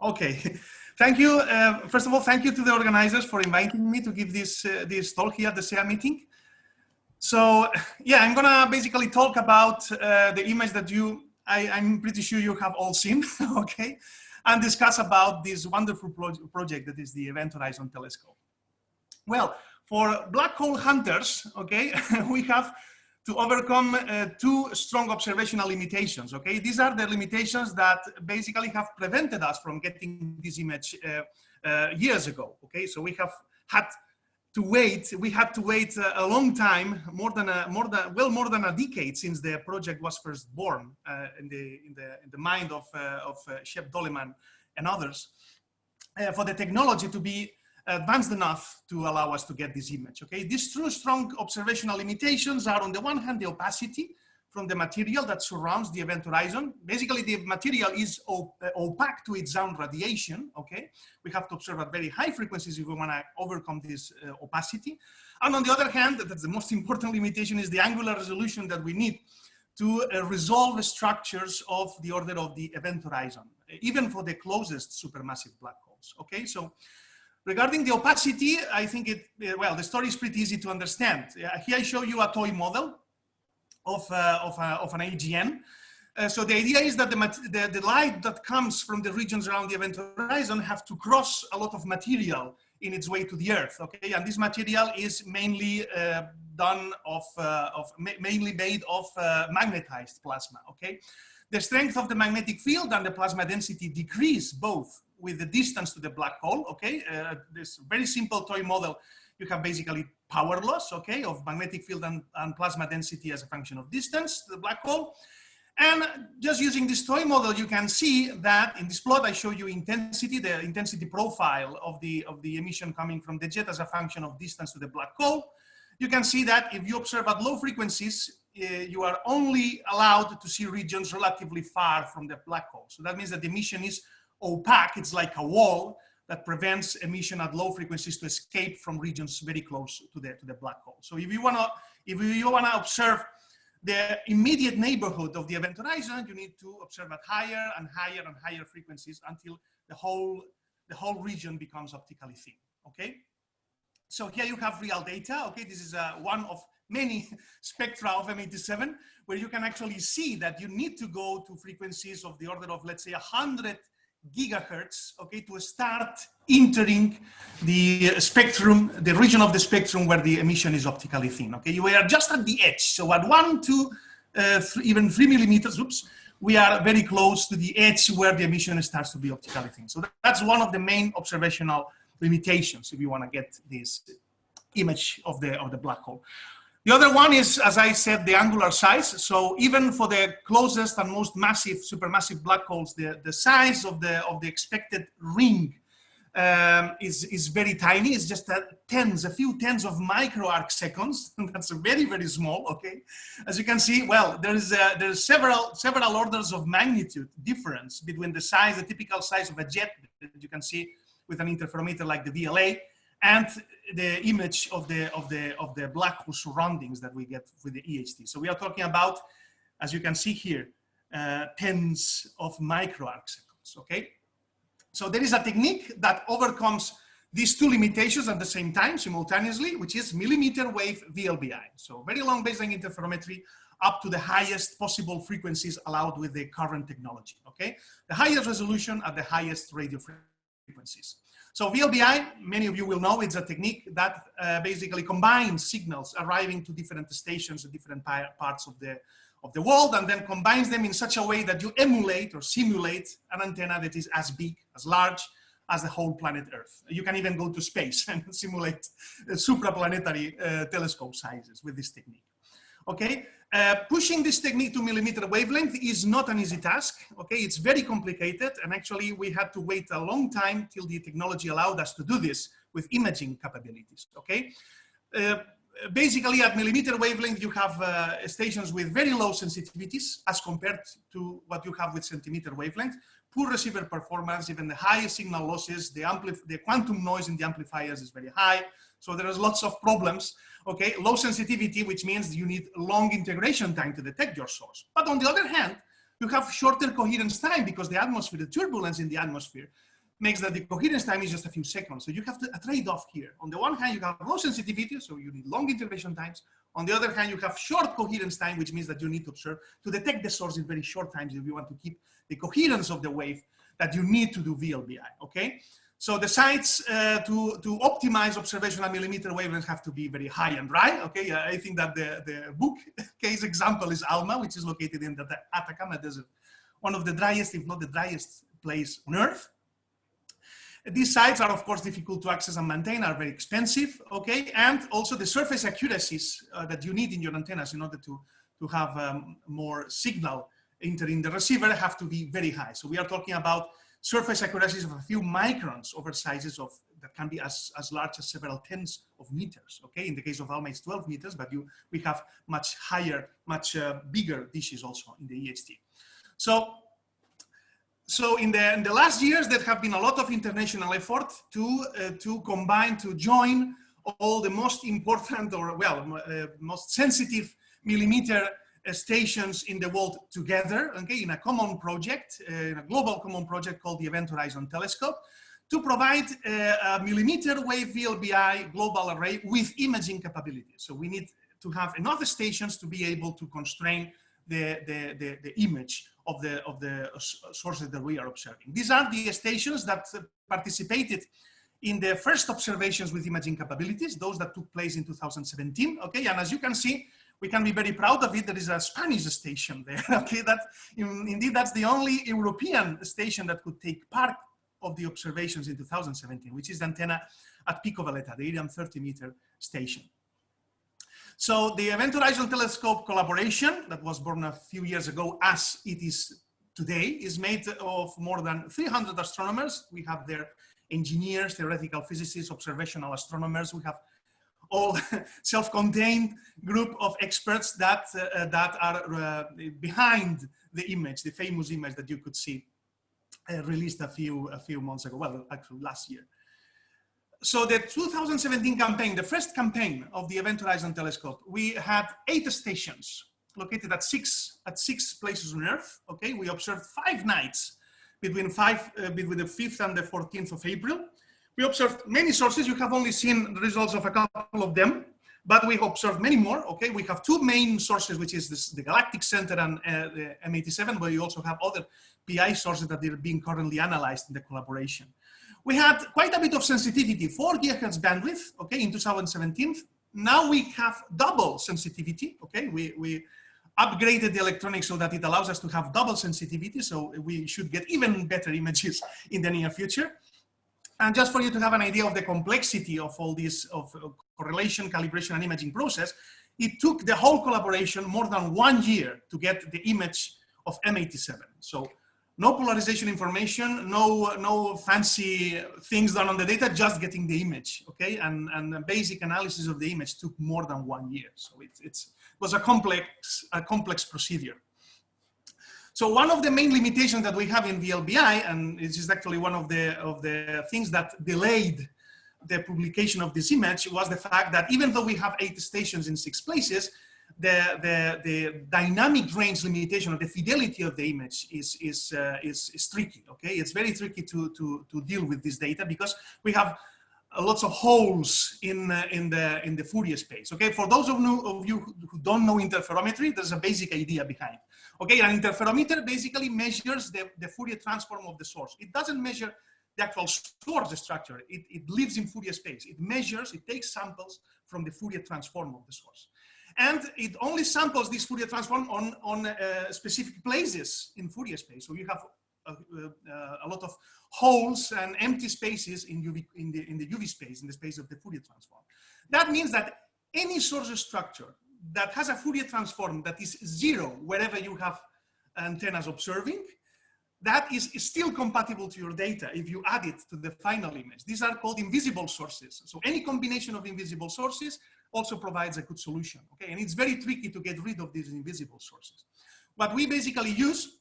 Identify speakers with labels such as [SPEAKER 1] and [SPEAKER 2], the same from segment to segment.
[SPEAKER 1] Okay, thank you. First of all, thank you to the organizers for inviting me to give this talk here at the SEA meeting. So yeah, I'm gonna basically talk about the image that I'm pretty sure you have all seen, okay, and discuss about this wonderful project that is the Event Horizon Telescope. Well, for black hole hunters, okay, we have to overcome two strong observational limitations, okay? These are the limitations that basically have prevented us from getting this image years ago, okay? So we have had to wait, a long time, more than a decade since the project was first born in the mind of Shep Doleman and others, for the technology to be advanced enough to allow us to get this image, okay? These two strong observational limitations are, on the one hand, the opacity from the material that surrounds the event horizon. Basically, the material is opaque to its own radiation, okay? We have to observe at very high frequencies if we want to overcome this opacity. And on the other hand, that's the most important limitation, is the angular resolution that we need to resolve structures of the order of the event horizon, even for the closest supermassive black holes, okay? So regarding the opacity, I think well, the story is pretty easy to understand. Here I show you a toy model of an AGN. So the idea is that the light that comes from the regions around the event horizon have to cross a lot of material in its way to the Earth, okay? And this material is mainly mainly made of magnetized plasma, okay? The strength of the magnetic field and the plasma density decrease both with the distance to the black hole, okay? This very simple toy model, you have basically power loss, okay, of magnetic field and plasma density as a function of distance to the black hole. And just using this toy model, you can see that in this plot, I show you intensity, the intensity profile of the emission coming from the jet as a function of distance to the black hole. You can see that if you observe at low frequencies, you are only allowed to see regions relatively far from the black hole. So that means that the emission is opaque. It's like a wall that prevents emission at low frequencies to escape from regions very close to the black hole. So if you wanna observe the immediate neighborhood of the event horizon, you need to observe at higher and higher and higher frequencies until the whole region becomes optically thin, okay? So here you have real data, okay? This is one of many spectra of M87, where you can actually see that you need to go to frequencies of the order of, let's say, 100 gigahertz, okay, to start entering the spectrum, the region of the spectrum where the emission is optically thin, okay? We are just at the edge. So at 1 to even 3 millimeters, oops, we are very close to the edge where the emission starts to be optically thin. So that's one of the main observational limitations if you want to get this image of the black hole. The other one is, as I said, the angular size. So even for the closest and most massive supermassive black holes, the size of the expected ring is very tiny. It's just a few tens of micro arc seconds. That's very, very small, okay? As you can see, well, there's several orders of magnitude difference between the size, the typical size of a jet that you can see with an interferometer like the VLA, and the image of the black hole surroundings that we get with the EHT. So we are talking about, as you can see here, tens of micro arc seconds, okay? So there is a technique that overcomes these two limitations at the same time, simultaneously, which is millimeter wave VLBI. So very long baseline interferometry up to the highest possible frequencies allowed with the current technology, okay? The highest resolution at the highest radio frequencies. So VLBI, many of you will know, it's a technique that basically combines signals arriving to different stations at different parts of the world, and then combines them in such a way that you emulate or simulate an antenna that is as big, as large as the whole planet Earth. You can even go to space and simulate supraplanetary telescope sizes with this technique. Okay, pushing this technique to millimeter wavelength is not an easy task. Okay, it's very complicated, and actually we had to wait a long time till the technology allowed us to do this with imaging capabilities. Okay, basically at millimeter wavelength you have stations with very low sensitivities as compared to what you have with centimeter wavelength. Poor receiver performance, even the highest signal losses, the quantum noise in the amplifiers is very high. So there is lots of problems, okay? Low sensitivity, which means you need long integration time to detect your source. But on the other hand, you have shorter coherence time because the atmosphere, the turbulence in the atmosphere makes that the coherence time is just a few seconds. So you have a trade-off here. On the one hand, you have low sensitivity, so you need long integration times. On the other hand, you have short coherence time, which means that you need to observe to detect the source in very short times if you want to keep the coherence of the wave that you need to do Vlbi, okay? So the sites to optimize observational millimeter wavelengths have to be very high and dry, okay? I think that the book case example is Alma, which is located in the Atacama Desert, one of the driest, if not the driest place on Earth. These sites are, of course, difficult to access and maintain, are very expensive, okay? And also the surface accuracies that you need in your antennas in order to have more signal entering the receiver have to be very high. So we are talking about surface accuracies of a few microns over sizes of that can be as large as several tens of meters, okay? In the case of Alma, it's 12 meters, but we have much higher, much bigger dishes also in the EHT. So in the last years, there have been a lot of international effort to combine, to join all the most important or, well, most sensitive millimeter stations in the world together, okay, in a common project, in a global common project called the Event Horizon Telescope, to provide a millimeter wave Vlbi global array with imaging capabilities. So we need to have enough stations to be able to constrain the image of the sources that we are observing. These are the stations that participated in the first observations with imaging capabilities, those that took place in 2017, okay? And as you can see, we can be very proud of it. There is a Spanish station there, okay? Indeed, that's the only European station that could take part of the observations in 2017, which is the antenna at Pico Veleta, the Iridium 30-meter station. So the Event Horizon Telescope collaboration that was born a few years ago, as it is today, is made of more than 300 astronomers. We have their engineers, theoretical physicists, observational astronomers. We have all self-contained group of experts that are behind the image, the famous image that you could see released a few months ago, well, actually last year. So the 2017 campaign, the first campaign of the Event Horizon Telescope, we had 8 stations located at six places on Earth. Okay, we observed 5 nights between the 5th and the 14th of April. We observed many sources. You have only seen the results of a couple of them, but we observed many more. Okay, we have 2 main sources, which is the Galactic Center and the M87, where you also have other PI sources that are being currently analyzed in the collaboration. We had quite a bit of sensitivity, 4 GHz bandwidth, okay, in 2017. Now we have double sensitivity, okay? We upgraded the electronics so that it allows us to have double sensitivity, so we should get even better images in the near future. And just for you to have an idea of the complexity of all this, of correlation, calibration, and imaging process, it took the whole collaboration more than 1 year to get the image of M87. So no polarization information, no fancy things done on the data, just getting the image, okay? And the basic analysis of the image took more than 1 year. So it was a complex procedure. So one of the main limitations that we have in Vlbi, and this is actually one of the things that delayed the publication of this image, was the fact that even though we have 8 stations in 6 places, the dynamic range limitation, or the fidelity of the image is tricky, okay? It's very tricky to deal with this data because we have lots of holes in the Fourier space, okay? For those of you who don't know interferometry, there's a basic idea behind. Okay, an interferometer basically measures the Fourier transform of the source. It doesn't measure the actual source structure. It lives in Fourier space. It measures, it takes samples from the Fourier transform of the source. And it only samples this Fourier transform on specific places in Fourier space. So you have a lot of holes and empty spaces in the UV space, in the space of the Fourier transform. That means that any source structure that has a Fourier transform that is 0 wherever you have antennas observing, that is still compatible to your data if you add it to the final image. These are called invisible sources. So any combination of invisible sources also provides a good solution, okay? And it's very tricky to get rid of these invisible sources. What we basically use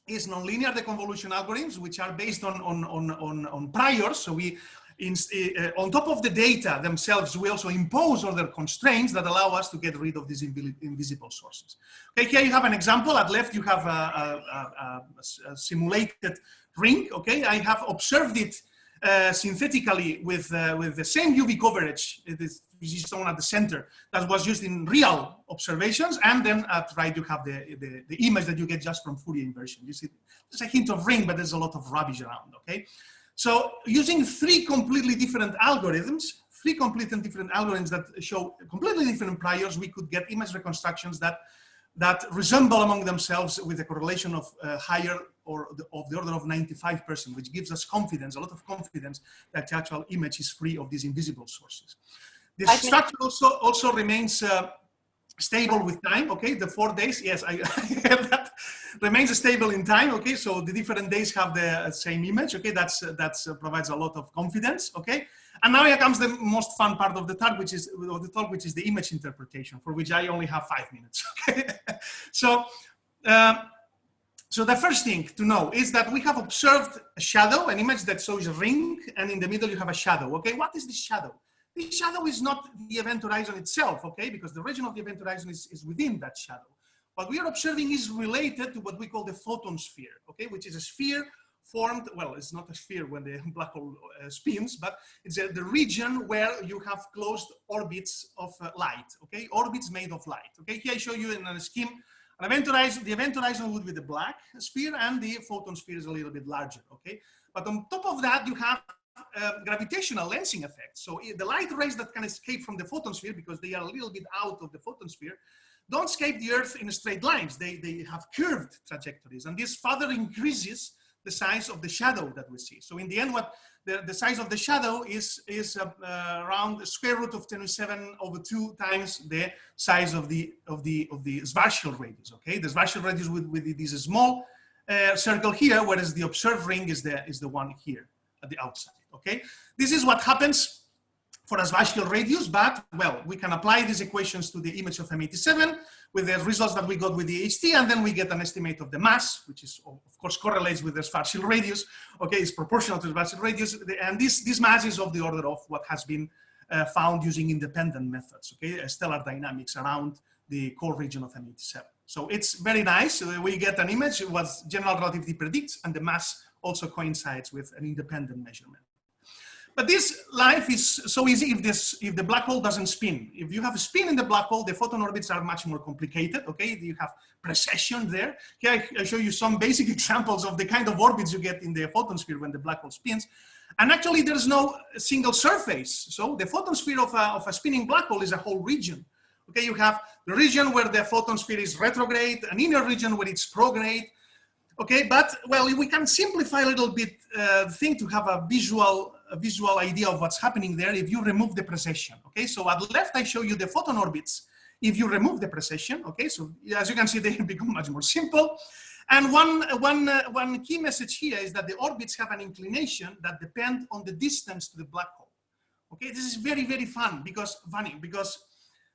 [SPEAKER 1] is nonlinear deconvolution algorithms, which are based on priors. So we on top of the data themselves, we also impose other constraints that allow us to get rid of these invisible sources. Okay, here you have an example. At left, you have a simulated ring. Okay, I have observed it synthetically with the same UV coverage. It is shown at the center that was used in real observations, and then at right you have the image that you get just from Fourier inversion. You see, there's a hint of ring, but there's a lot of rubbish around. Okay, so using three completely different algorithms that show completely different priors, we could get image reconstructions that resemble among themselves with a correlation of higher or of the order of 95%, which gives us confidence, a lot of confidence that the actual image is free of these invisible sources. The structure also remains stable with time. Okay, the 4 days, yes, I heard that, remains stable in time. Okay, so the different days have the same image. Okay, that's provides a lot of confidence. Okay, and now here comes the most fun part of the talk, which is the image interpretation, for which I only have 5 minutes. Okay, so the first thing to know is that we have observed a shadow, an image that shows a ring, and in the middle you have a shadow. Okay, what is this shadow? This shadow is not the event horizon itself, okay, because the region of the event horizon is within that shadow. What we are observing is related to what we call the photon sphere, okay, which is a sphere formed, well, it's not a sphere when the black hole spins, but it's the region where you have closed orbits of light, okay, orbits made of light. Okay, here I show you in a scheme, an event horizon, the event horizon would be the black sphere, and the photon sphere is a little bit larger, okay, but on top of that you have gravitational lensing effect. So the light rays that can escape from the photon sphere, because they are a little bit out of the photon sphere, don't escape the Earth in straight lines. They have curved trajectories, and this further increases the size of the shadow that we see. So in the end, what the size of the shadow is around the square root of 10⁻⁷ times the size of the Schwarzschild radius. Okay, the Schwarzschild radius with this small circle here, whereas the observed ring is the one here at the outside. Okay, this is what happens for a Schwarzschild radius, but well, we can apply these equations to the image of M87 with the results that we got with the HT, and then we get an estimate of the mass, which is of course correlates with the Schwarzschild radius. Okay, it's proportional to the Schwarzschild radius, and this mass is of the order of what has been found using independent methods. Okay, stellar dynamics around the core region of M87. So it's very nice. We get an image what general relativity predicts, and the mass also coincides with an independent measurement. But this life is so easy if the black hole doesn't spin. If you have a spin in the black hole, the photon orbits are much more complicated. Okay, you have precession there. Here I show you some basic examples of the kind of orbits you get in the photon sphere when the black hole spins. And actually, there's no single surface. So the photon sphere of a spinning black hole is a whole region. Okay, you have the region where the photon sphere is retrograde, an inner region where it's prograde. Okay, but well, we can simplify a little bit the thing to have a visual idea of what's happening there if you remove the precession. Okay, so at left I show you the photon orbits if you remove the precession. Okay, so as you can see, they become much more simple. And one key message here is that the orbits have an inclination that depend on the distance to the black hole. Okay, this is very, very funny because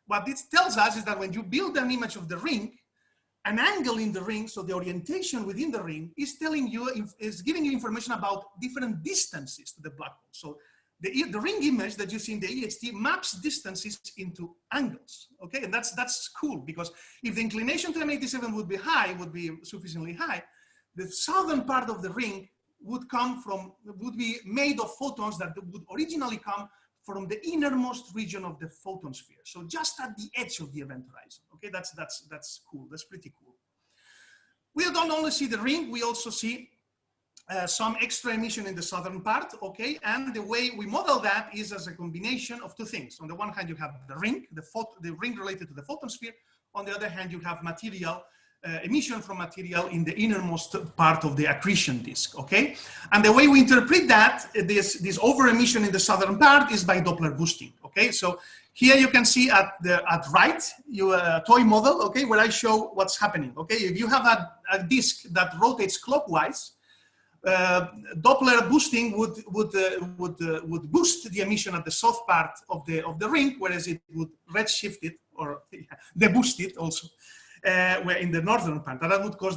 [SPEAKER 1] what this tells us is that when you build an image of the ring, an angle in the ring, so the orientation within the ring, is telling you, is giving you information about different distances to the black hole. So the ring image that you see in the EHT maps distances into angles. Okay, and that's cool, because if the inclination to M87 would be sufficiently high, the southern part of the ring would be made of photons that would originally come from the innermost region of the photon sphere. So just at the edge of the event horizon. Okay, that's cool. That's pretty cool. We don't only see the ring, we also see some extra emission in the southern part. Okay, and the way we model that is as a combination of two things. On the one hand, you have the ring, the ring related to the photon sphere. On the other hand, you have material, emission from material in the innermost part of the accretion disk, okay? And the way we interpret that, this over emission in the southern part is by Doppler boosting, okay? So here you can see at right, a toy model, okay, where I show what's happening, okay? If you have a disk that rotates clockwise, Doppler boosting would boost the emission at the south part of the ring, whereas it would redshift it or deboost it also where in the northern part, that would cause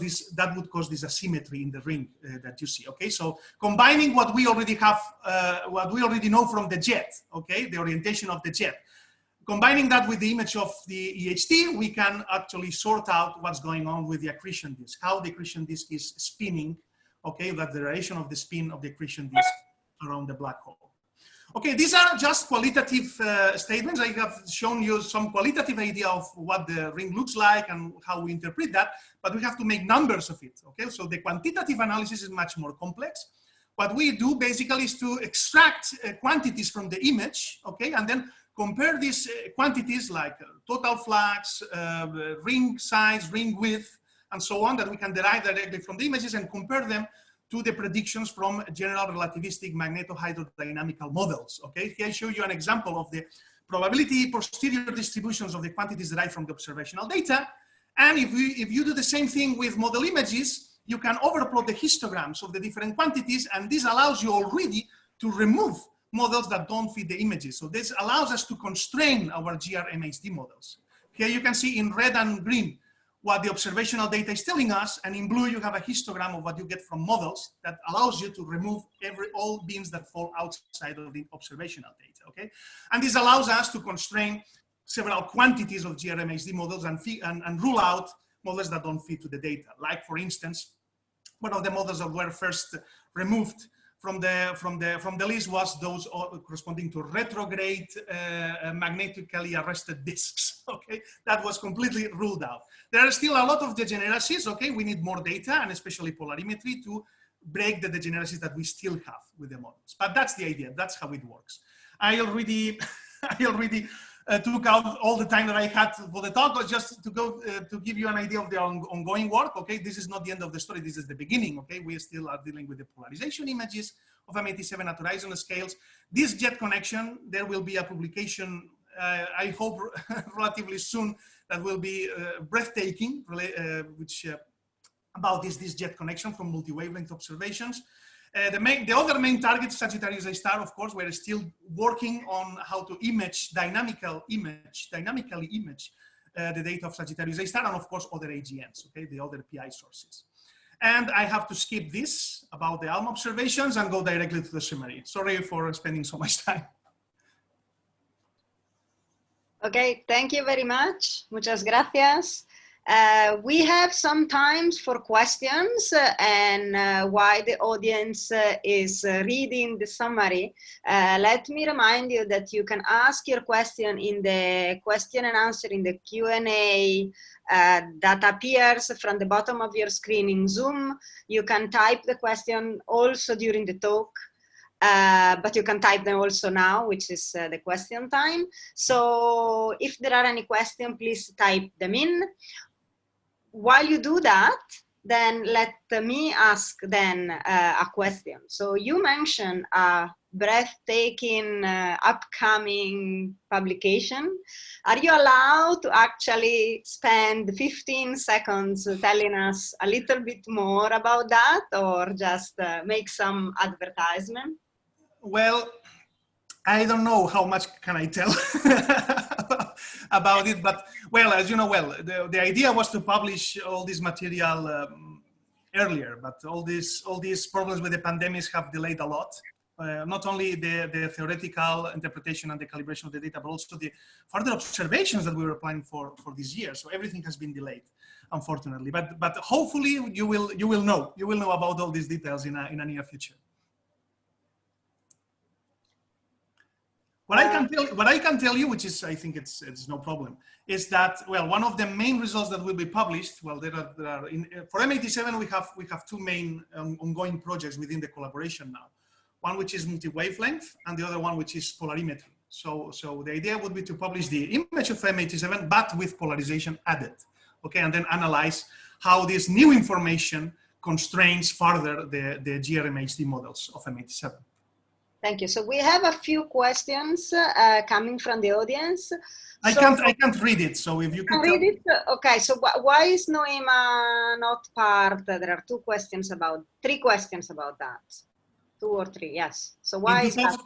[SPEAKER 1] this asymmetry in the ring that you see. Okay, so combining what we already have, what we already know from the jet, okay, the orientation of the jet, combining that with the image of the EHT, we can actually sort out what's going on with the accretion disk, how the accretion disk is spinning, okay, that the duration of the spin of the accretion disk around the black hole. Okay, these are just qualitative statements. I have shown you some qualitative idea of what the ring looks like and how we interpret that, but we have to make numbers of it, okay? So the quantitative analysis is much more complex. What we do basically is to extract quantities from the image, okay, and then compare these quantities like total flux, ring size, ring width, and so on, that we can derive directly from the images and compare them to the predictions from general relativistic magneto-hydrodynamical models. Okay, here I show you an example of the probability posterior distributions of the quantities derived from the observational data. And if you do the same thing with model images, you can overplot the histograms of the different quantities, and this allows you already to remove models that don't fit the images. So this allows us to constrain our GR-MHD models. Here you can see in red and green what the observational data is telling us, and in blue you have a histogram of what you get from models that allows you to remove all beams that fall outside of the observational data, okay? And this allows us to constrain several quantities of GR-MHD models and rule out models that don't fit to the data. Like, for instance, one of the models that were first removed from the list was those corresponding to retrograde magnetically arrested disks. Okay, that was completely ruled out. There are still a lot of degeneracies. Okay, we need more data and especially polarimetry to break the degeneracies that we still have with the models. But that's the idea. That's how it works. I already took out all the time that I had for the talk, but just to go to give you an idea of the ongoing work. Okay, this is not the end of the story. This is the beginning. Okay, we still are dealing with the polarization images of M87 at horizon scales. This jet connection, there will be a publication, I hope relatively soon, that will be breathtaking, about this jet connection from multi-wavelength observations. The other main target, Sagittarius A star, of course, we're still working on how to dynamically image the data of Sagittarius A star, and of course other AGNs, okay, the other PI sources. And I have to skip this about the ALMA observations and go directly to the summary. Sorry for spending so much time.
[SPEAKER 2] Okay, thank you very much. Muchas gracias. We have some time for questions, and while the audience is reading the summary, let me remind you that you can ask your question in the question and answer in the Q&A that appears from the bottom of your screen in Zoom. You can type the question also during the talk. But you can type them also now, which is the question time. So if there are any questions, please type them in. While you do that, then let me ask then a question. So you mentioned a breathtaking upcoming publication. Are you allowed to actually spend 15 seconds telling us a little bit more about that, or just make some advertisement?
[SPEAKER 1] Well, I don't know how much can I tell about it, but well, as you know well, the idea was to publish all this material earlier, but all these problems with the pandemics have delayed a lot. Not only the theoretical interpretation and the calibration of the data, but also the further observations that we were planning for this year. So everything has been delayed, unfortunately. But hopefully you will know about all these details in a near future. What I can tell you, which is, I think it's no problem, is that, well, one of the main results that will be published, well, for M87 we have two main ongoing projects within the collaboration now. One which is multi-wavelength, and the other one which is polarimetry. So the idea would be to publish the image of M87, but with polarization added, okay, and then analyze how this new information constrains further the GR-MHD models of M87.
[SPEAKER 2] Thank you. So we have a few questions coming from the audience.
[SPEAKER 1] I can't read it. So if you can read it.
[SPEAKER 2] Okay. So why is Noema not part? There are three questions about that. 2 or 3. Yes. So why is that?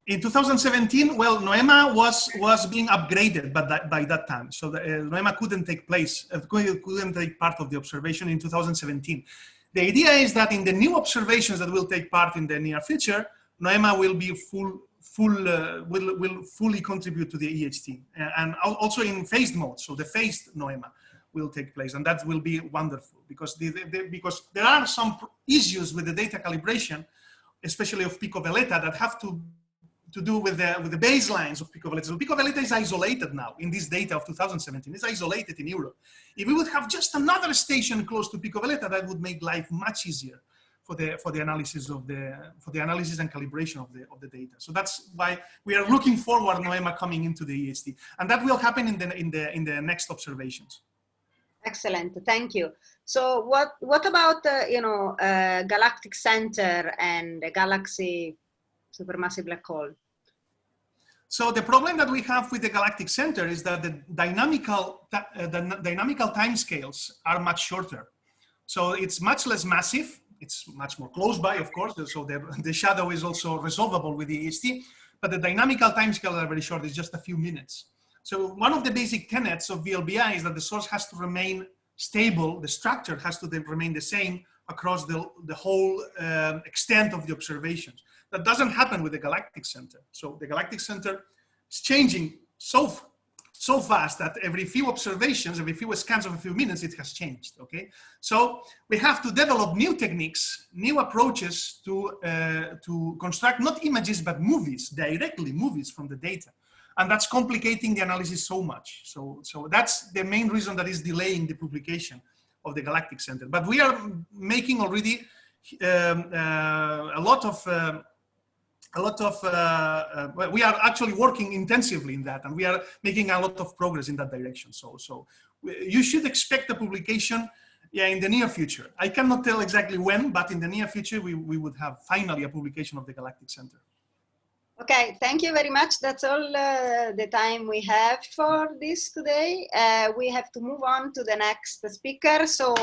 [SPEAKER 1] In 2017, well, NOEMA was being upgraded by that time, so NOEMA couldn't take place, couldn't take part of the observation in 2017. The idea is that in the new observations that will take part in the near future, NOEMA will be will fully contribute to the EHT, and also in phased mode. So the phased NOEMA will take place, and that will be wonderful because because there are some issues with the data calibration, especially of Pico Veleta, that have to do with the baselines of Pico Veleta. So Pico Veleta is isolated now in this data of 2017. It's isolated in Europe. If we would have just another station close to Pico Veleta, that would make life much easier for the analysis of the analysis and calibration of the data. So that's why we are looking forward NOEMA coming into the EHT, and that will happen in the next observations.
[SPEAKER 2] Excellent, thank you. So what about Galactic Center and the Galaxy Supermassive Black Hole?
[SPEAKER 1] So the problem that we have with the Galactic Center is that the dynamical timescales are much shorter. So it's much less massive. It's much more close by, of course. So the shadow is also resolvable with the EHT, but the dynamical timescales are very short. It's just a few minutes. So one of the basic tenets of VLBI is that the source has to remain stable. The structure has to remain the same across the whole extent of the observations. That doesn't happen with the Galactic Center. So the Galactic Center is changing so fast that every few observations, every few scans of a few minutes, it has changed, okay? So we have to develop new techniques, new approaches to construct not images, but movies, directly movies from the data. And that's complicating the analysis so much. So that's the main reason that is delaying the publication of the Galactic Center. But we are making already we are actually working intensively in that, and we are making a lot of progress in that direction. So you should expect a publication in the near future. I cannot tell exactly when, but in the near future, we would have finally a publication of the Galactic Center.
[SPEAKER 2] Okay, thank you very much. That's all the time we have for this today. We have to move on to the next speaker. So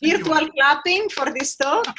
[SPEAKER 2] virtual clapping for this talk.